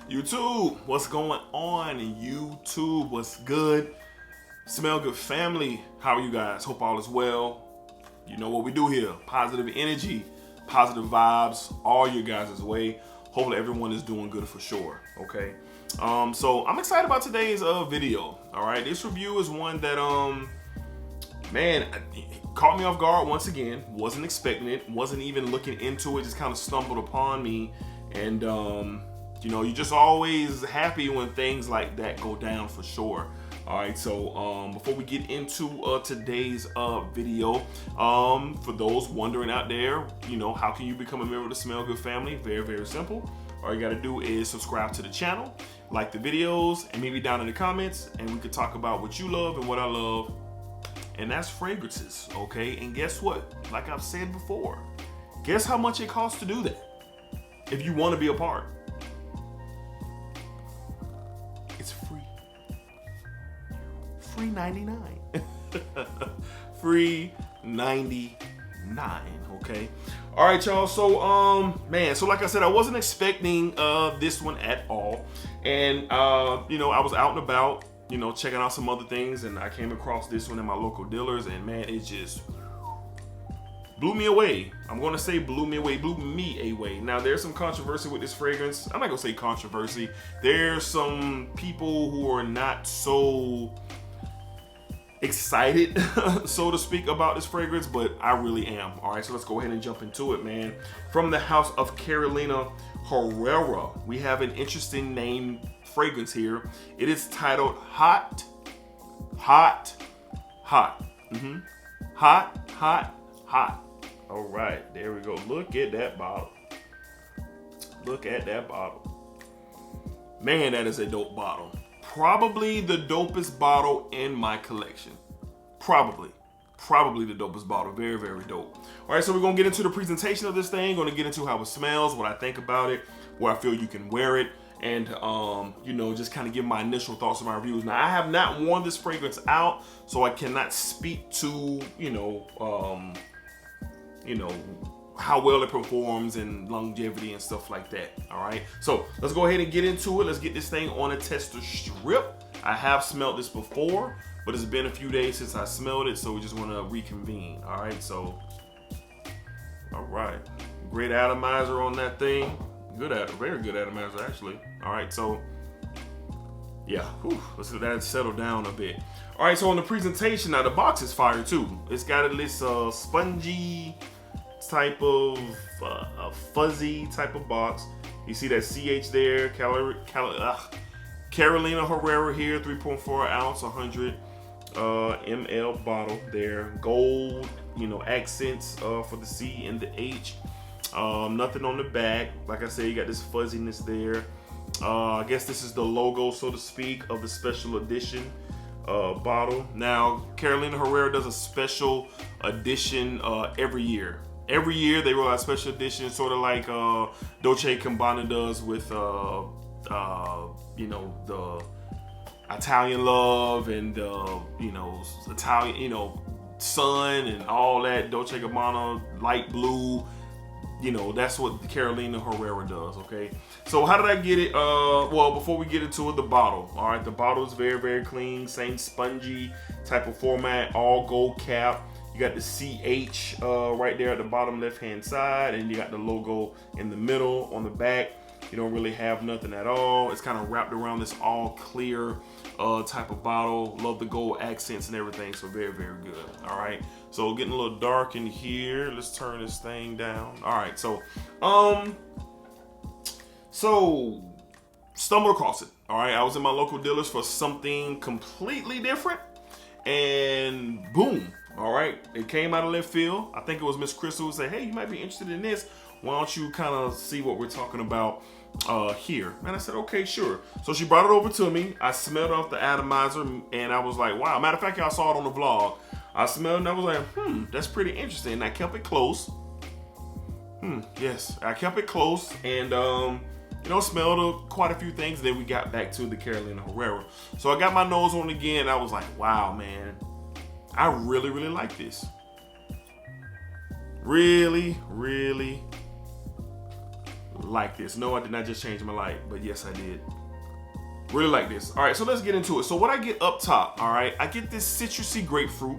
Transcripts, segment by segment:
YouTube, what's going on? YouTube, what's good? Smell Good family, how are you guys? Hope all is well. You know what we do here: positive energy, positive vibes, all your guys' way. Hopefully everyone is doing good for sure. Okay. So I'm excited about today's video. All right, this review is one that man, it caught me off guard once again. Wasn't expecting it. Wasn't even looking into it. Just kind of stumbled upon me, and you know, you're just always happy when things like that go down for sure. All right, so before we get into today's video, for those wondering out there, you know, how can you become a member of the Smell Good family? Very, very simple. All you gotta do is subscribe to the channel, like the videos, and maybe down in the comments, and we could talk about what you love and what I love, and that's fragrances, okay? And guess what? Like I've said before, guess how much it costs to do that if you want to be a part? It's free. Free 99. Free 99, okay? All right, y'all. So, man, so like I said, I wasn't expecting this one at all. And, you know, I was out and about, you know, checking out some other things, and I came across this one in my local dealers, and man, it just blew me away. I'm gonna say blew me away. Now, there's some controversy with this fragrance. I'm not gonna say controversy. There's some people who are not so excited, so to speak, about this fragrance, but I really am. All right, so let's go ahead and jump into it, man. From the house of Carolina Herrera, we have an interesting name fragrance here. It is titled Hot, Hot, Hot. Hot, Hot, Hot. All right, there we go. Look at that bottle. Look at that bottle. Man, that is a dope bottle. Probably the dopest bottle in my collection. Probably the dopest bottle. Very, very dope. All right, so we're gonna get into the presentation of this thing. Gonna get into how it smells, what I think about it, where I feel you can wear it, and you know, just kind of give my initial thoughts and my reviews. Now, I have not worn this fragrance out, so I cannot speak to you know how well it performs and longevity and stuff like that. All right, so let's go ahead and get into it. Let's get this thing on a tester strip. I have smelled this before, but it's been a few days since I smelled it, so we just want to reconvene. All right, so all right, great atomizer on that thing. Very good atomizer actually. All right, so yeah, let's let that settle down a bit. All right, so on the presentation, now the box is fire too. It's got this spongy type of fuzzy type of box. You see that CH there, Carolina Herrera here, 3.4 ounce, 100 ml bottle there. Gold, you know, accents for the C and the H. Nothing on the back. Like I said, you got this fuzziness there. I guess this is the logo, so to speak, of the special edition bottle. Now, Carolina Herrera does a special edition every year. Every year they roll out special editions, sort of like Dolce & Gabbana does with you know, the Italian Love and you know, Italian, you know, Sun and all that. Dolce & Gabbana light blue, you know, that's what the Carolina Herrera does. Okay, so how did I get it? Well, before we get into it, the bottle. All right, the bottle is very, very clean, same spongy type of format, all gold cap. You got the CH right there at the bottom left hand side, and you got the logo in the middle. On the back, you don't really have nothing at all. It's kind of wrapped around this all clear type of bottle. Love the gold accents and everything, so very, very good. All right, so getting a little dark in here. Let's turn this thing down. All right, so stumbled across it. All right, I was in my local dealers for something completely different, and boom. All right, it came out of left field. I think it was Miss Crystal who said, hey, you might be interested in this. Why don't you kind of see what we're talking about here? And I said, okay, sure. So she brought it over to me. I smelled off the atomizer, and I was like, wow. Matter of fact, y'all saw it on the vlog. I smelled it, and I was like, that's pretty interesting. And I kept it close. Yes, I kept it close, and you know, smelled quite a few things. Then we got back to the Carolina Herrera. So I got my nose on it again. And I was like, wow, man. I really, really like this. Really, really like this. No, I did not just change my light, but yes, I did. Really like this. All right, so let's get into it. So what I get up top, all right, I get this citrusy grapefruit.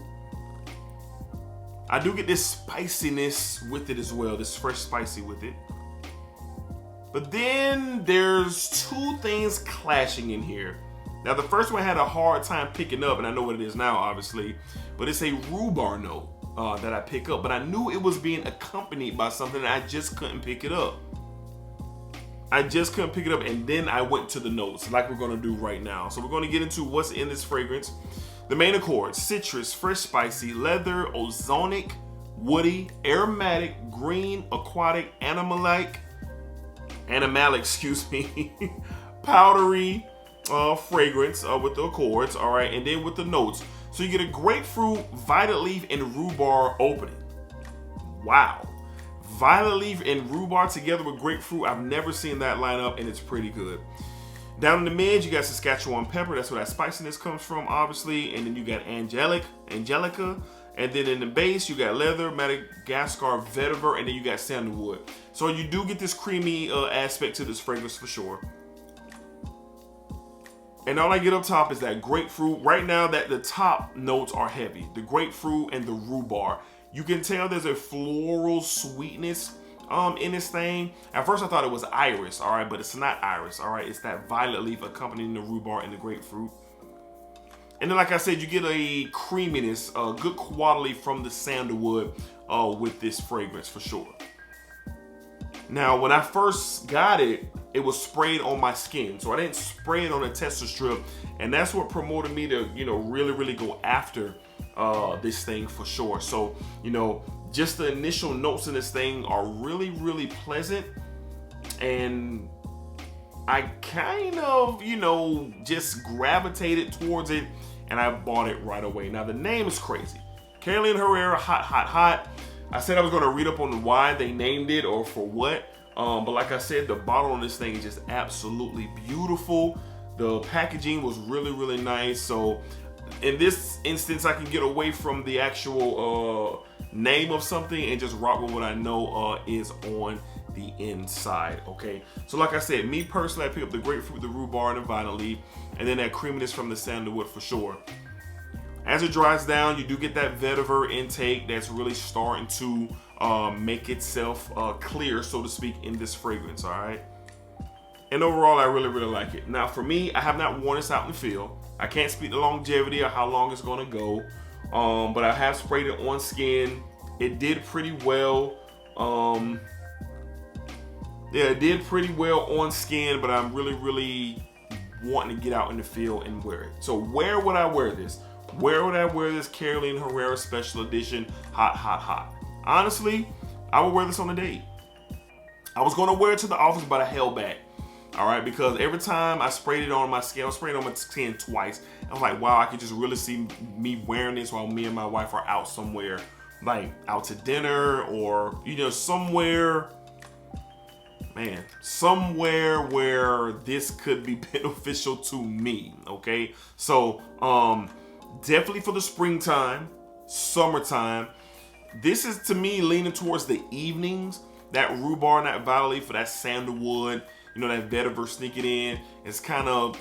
I do get this spiciness with it as well, this fresh spicy with it. But then there's two things clashing in here. Now, the first one I had a hard time picking up, and I know what it is now, obviously, but it's a rhubarb note that I pick up, but I knew it was being accompanied by something and I just couldn't pick it up. And then I went to the notes like we're gonna do right now. So we're gonna get into what's in this fragrance. The main accords: citrus, fresh spicy, leather, ozonic, woody, aromatic, green, aquatic, animalic, powdery fragrance with the accords, all right, and then with the notes. So you get a grapefruit, violet leaf, and rhubarb opening. Wow. Violet leaf and rhubarb together with grapefruit. I've never seen that line up, and it's pretty good. Down in the mid, you got Saskatchewan pepper. That's where that spiciness comes from, obviously. And then you got Angelica. And then in the base, you got leather, Madagascar vetiver, and then you got sandalwood. So you do get this creamy aspect to this fragrance for sure. And all I get up top is that grapefruit. Right now, that the top notes are heavy. The grapefruit and the rhubarb. You can tell there's a floral sweetness in this thing. At first I thought it was iris, all right, but it's not iris, all right. It's that violet leaf accompanying the rhubarb and the grapefruit. And then, like I said, you get a creaminess, good quality from the sandalwood with this fragrance for sure. Now, when I first got it, it was sprayed on my skin, so I didn't spray it on a tester strip, and that's what promoted me to, really go after this thing for sure. So, just the initial notes in this thing are really, really pleasant, and I kind of, just gravitated towards it, and I bought it right away. Now, the name is crazy. Carolina Herrera, hot, hot, hot. I said I was going to read up on why they named it or for what, but like I said, the bottle on this thing is just absolutely beautiful. The packaging was really, really nice. So in this instance, I can get away from the actual name of something and just rock with what I know is on the inside. Okay, so like I said, me personally, I pick up the grapefruit, the rhubarb, and the violet leaf, and then that creaminess from the sandalwood for sure. As it dries down, you do get that vetiver intake that's really starting to make itself clear, so to speak, in this fragrance. All right. And overall, I really, really like it. Now, for me, I have not worn this out in the field. I can't speak the longevity or how long it's going to go, but I have sprayed it on skin. It did pretty well. Yeah, it did pretty well on skin, but I'm really, really wanting to get out in the field and wear it. So where would I wear this? Where would I wear this Carolina Herrera Special Edition Hot, Hot, Hot? Honestly, I would wear this on a date. I was going to wear it to the office, but I held back. All right, because every time I sprayed it on my skin, I sprayed it on my skin twice. I was like, wow, I could just really see me wearing this while me and my wife are out somewhere, like out to dinner or, somewhere, man, somewhere where this could be beneficial to me, okay? So, definitely for the springtime, summertime. This is, to me, leaning towards the evenings. That rhubarb, that violet leaf, for that sandalwood, that vetiver sneaking in. It's kind of,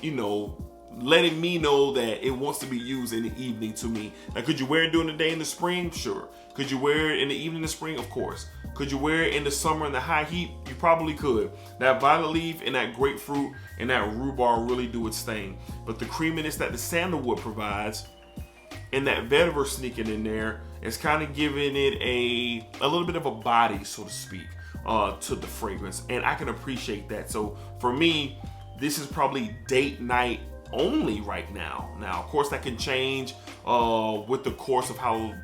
letting me know that it wants to be used in the evening to me. Now, could you wear it during the day in the spring? Sure. Could you wear it in the evening in the spring? Of course. Could you wear it in the summer in the high heat? You probably could. That violet leaf and that grapefruit and that rhubarb really do its thing. But the creaminess that the sandalwood provides and that vetiver sneaking in there is kind of giving it a little bit of a body, so to speak, to the fragrance. And I can appreciate that. So for me, this is probably date night only right now. Now, of course, that can change with the course of how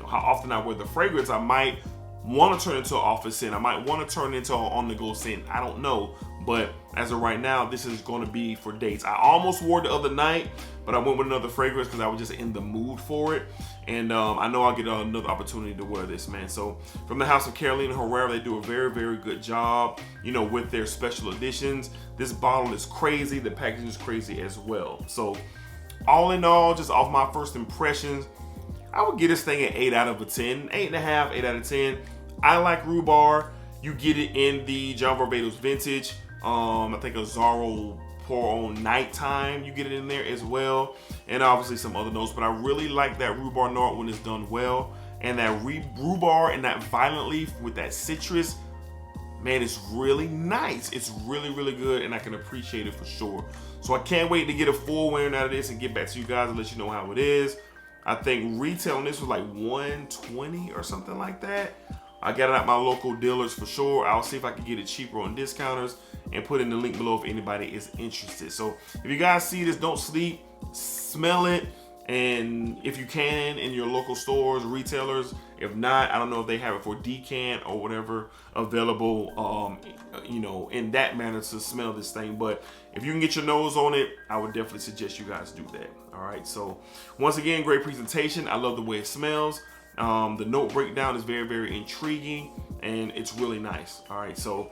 how often I wear the fragrance. I might want to turn it into an office scent. I might want to turn it into an on-the-go scent. I don't know. But as of right now, this is going to be for dates. I almost wore it the other night, but I went with another fragrance because I was just in the mood for it. And I know I'll get another opportunity to wear this, man. So from the house of Carolina Herrera, they do a very, very good job, with their special editions. This bottle is crazy. The packaging is crazy as well. So all in all, just off my first impressions, I would give this thing an 8 out of 10, 8.5, 8 out of 10. I like rhubarb. You get it in the John Barbados Vintage. I think a Zorro Pour On Nighttime. You get it in there as well. And obviously some other notes. But I really like that rhubarb note when it's done well. And that rhubarb and that violet leaf with that citrus, man, it's really nice. It's really, really good, and I can appreciate it for sure. So I can't wait to get a full wearing out of this and get back to you guys and let you know how it is. I think retail on this was like $120 or something like that. I got it at my local dealers for sure. I'll see if I can get it cheaper on discounters and put in the link below if anybody is interested. So if you guys see this, don't sleep, smell it. And if you can, in your local stores, retailers. If not, I don't know if they have it for decant or whatever available, you know, in that manner to smell this thing. But if you can get your nose on it, I would definitely suggest you guys do that. All right. So once again, great presentation. I love the way it smells. The note breakdown is very, very intriguing, and it's really nice. All right, so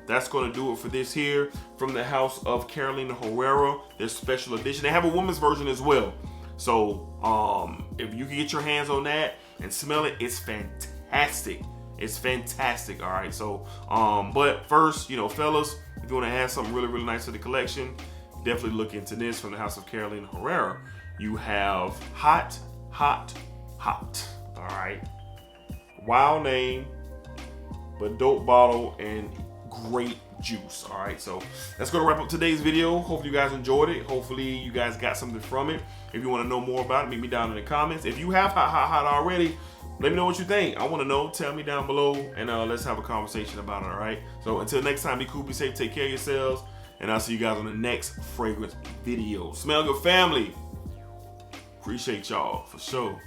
that's going to do it for this here from the house of Carolina Herrera, their special edition. They have a woman's version as well. So if you can get your hands on that and smell it, it's fantastic. It's fantastic. All right, so but first, you know, fellas, if you want to add something really, really nice to the collection, definitely look into this from the house of Carolina Herrera. You have Hot. All right, wild name, but dope bottle and great juice. All right, so that's gonna wrap up today's video. Hopefully you guys enjoyed it. Hopefully you guys got something from it. If you want to know more about it, meet me down in the comments. If you have hot already, let me know what you think. I want to know. Tell me down below, and let's have a conversation about it. All right, so until next time, be cool, be safe, take care of yourselves, and I'll see you guys on the next fragrance video. Smell good, family. Appreciate y'all for sure.